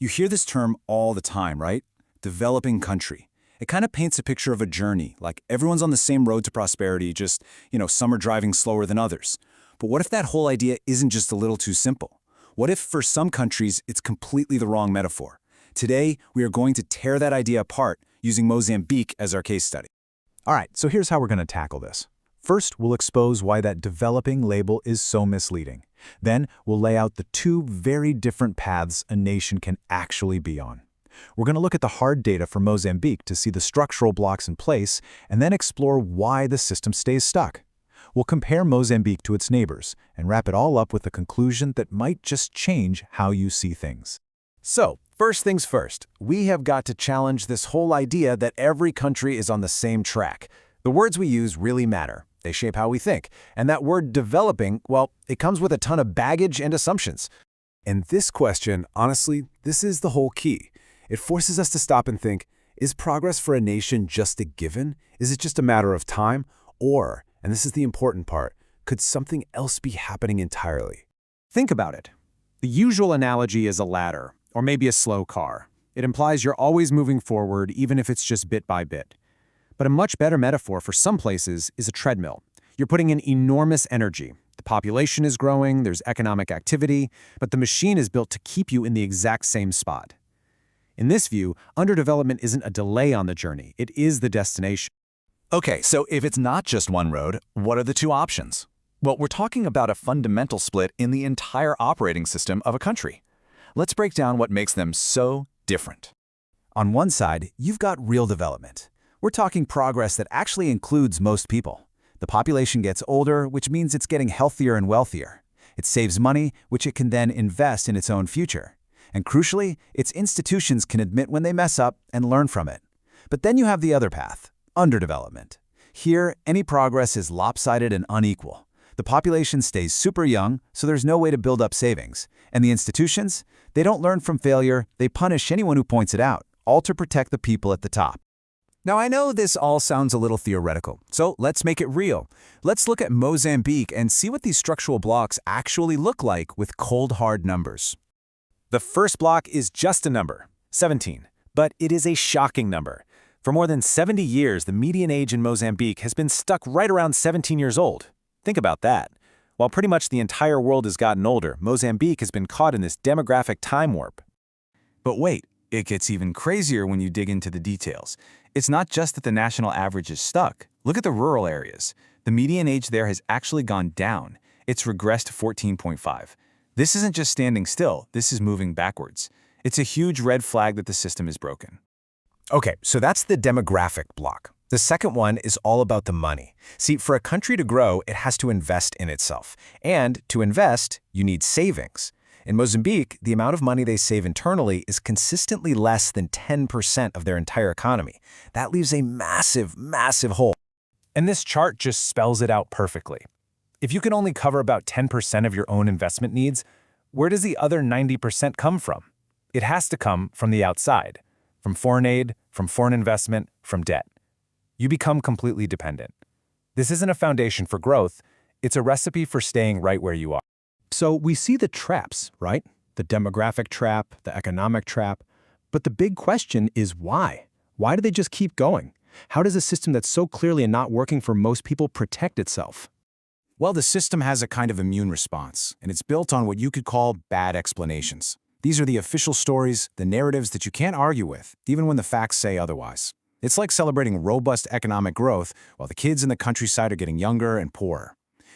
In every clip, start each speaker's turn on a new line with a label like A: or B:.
A: You hear this term all the time, right? Developing country. It kind of paints a picture of a journey, like everyone's on the same road to prosperity, just, some are driving slower than others. But what if that whole idea isn't just a little too simple? What if, for some countries, it's completely the wrong metaphor? Today, we are going to tear that idea apart using Mozambique as our case study.
B: All right, so here's how we're going to tackle this. First, we'll expose why that developing label is so misleading. Then, we'll lay out the two very different paths a nation can actually be on. We're going to look at the hard data for Mozambique to see the structural blocks in place, and then explore why the system stays stuck. We'll compare Mozambique to its neighbors, and wrap it all up with a conclusion that might just change how you see things.
C: So, first things first, we have got to challenge this whole idea that every country is on the same track. The words we use really matter. They shape how we think. And that word developing, well, it comes with a ton of baggage and assumptions. And this question, honestly, this is the whole key. It forces us to stop and think, is progress for a nation just a given? Is it just a matter of time? Or, and this is the important part, could something else be happening entirely?
D: Think about it. The usual analogy is a ladder, or maybe a slow car. It implies you're always moving forward, even if it's just bit by bit. But a much better metaphor for some places is a treadmill. You're putting in enormous energy. The population is growing, there's economic activity, but the machine is built to keep you in the exact same spot. In this view, underdevelopment isn't a delay on the journey, it is the destination.
A: Okay, so if it's not just one road, what are the two options? Well, we're talking about a fundamental split in the entire operating system of a country. Let's break down what makes them so different.
C: On one side, you've got real development. We're talking progress that actually includes most people. The population gets older, which means it's getting healthier and wealthier. It saves money, which it can then invest in its own future. And crucially, its institutions can admit when they mess up and learn from it. But then you have the other path, underdevelopment. Here, any progress is lopsided and unequal. The population stays super young, so there's no way to build up savings. And the institutions? They don't learn from failure, they punish anyone who points it out, all to protect the people at the top. Now, I know this all sounds a little theoretical, so let's make it real. Let's look at Mozambique and see what these structural blocks actually look like with cold, hard numbers. The first block is just a number, 17, but it is a shocking number. For more than 70 years, the median age in Mozambique has been stuck right around 17 years old. Think about that. While pretty much the entire world has gotten older, Mozambique has been caught in this demographic time warp.
E: But wait, it gets even crazier when you dig into the details. It's not just that the national average is stuck. Look at the rural areas. The median age there has actually gone down. It's regressed to 14.5. This isn't just standing still, this is moving backwards. It's a huge red flag that the system is broken.
C: Okay, so that's the demographic block. The second one is all about the money. See, for a country to grow, it has to invest in itself. And to invest, you need savings. In Mozambique, the amount of money they save internally is consistently less than 10% of their entire economy. That leaves a massive, massive hole. And this chart just spells it out perfectly. If you can only cover about 10% of your own investment needs, where does the other 90% come from? It has to come from the outside, from foreign aid, from foreign investment, from debt. You become completely dependent. This isn't a foundation for growth, it's a recipe for staying right where you are. So we see the traps, right? The demographic trap, the economic trap. But the big question is why? Why do they just keep going? How does a system that's so clearly not working for most people protect itself?
A: Well, the system has a kind of immune response, and it's built on what you could call bad explanations. These are the official stories, the narratives that you can't argue with, even when the facts say otherwise. It's like celebrating robust economic growth while the kids in the countryside are getting younger and poorer.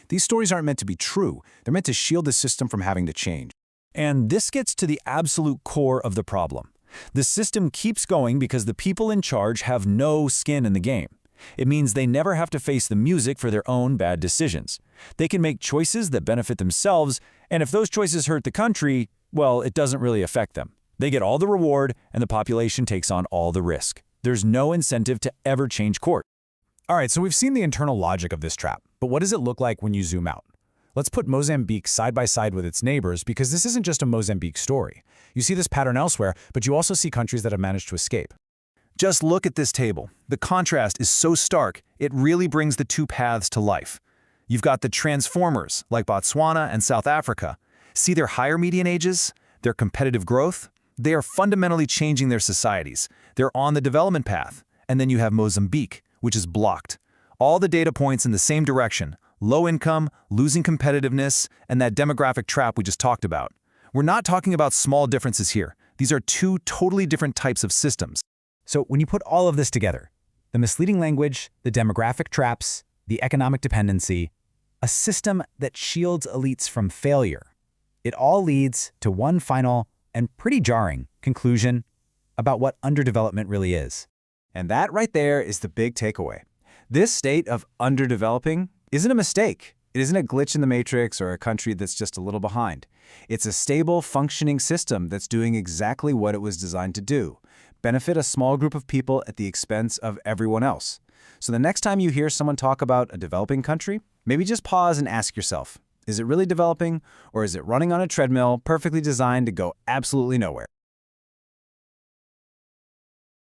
A: These stories aren't meant to be true. They're meant to shield the system from having to change.
F: And this gets to the absolute core of the problem. The system keeps going because the people in charge have no skin in the game. It means they never have to face the music for their own bad decisions. They can make choices that benefit themselves, and if those choices hurt the country, well, it doesn't really affect them. They get all the reward, and the population takes on all the risk. There's no incentive to ever change course.
B: All right, so we've seen the internal logic of this trap, but what does it look like when you zoom out? Let's put Mozambique side by side with its neighbors because this isn't just a Mozambique story. You see this pattern elsewhere, but you also see countries that have managed to escape.
D: Just look at this table. The contrast is so stark, it really brings the two paths to life. You've got the transformers, like Botswana and South Africa. See their higher median ages, their competitive growth,
F: They are fundamentally changing their societies. They're on the development path. And then you have Mozambique, which is blocked. All the data points in the same direction: low income, losing competitiveness, and that demographic trap we just talked about. We're not talking about small differences here. These are two totally different types of systems.
C: So when you put all of this together, the misleading language, the demographic traps, the economic dependency, a system that shields elites from failure, it all leads to one final and pretty jarring conclusion about what underdevelopment really is.
B: And that right there is the big takeaway. This state of underdeveloping isn't a mistake. It isn't a glitch in the matrix or a country that's just a little behind. It's a stable, functioning system that's doing exactly what it was designed to do: benefit a small group of people at the expense of everyone else. So the next time you hear someone talk about a developing country, maybe just pause and ask yourself, is it really developing, or is it running on a treadmill perfectly designed to go absolutely nowhere?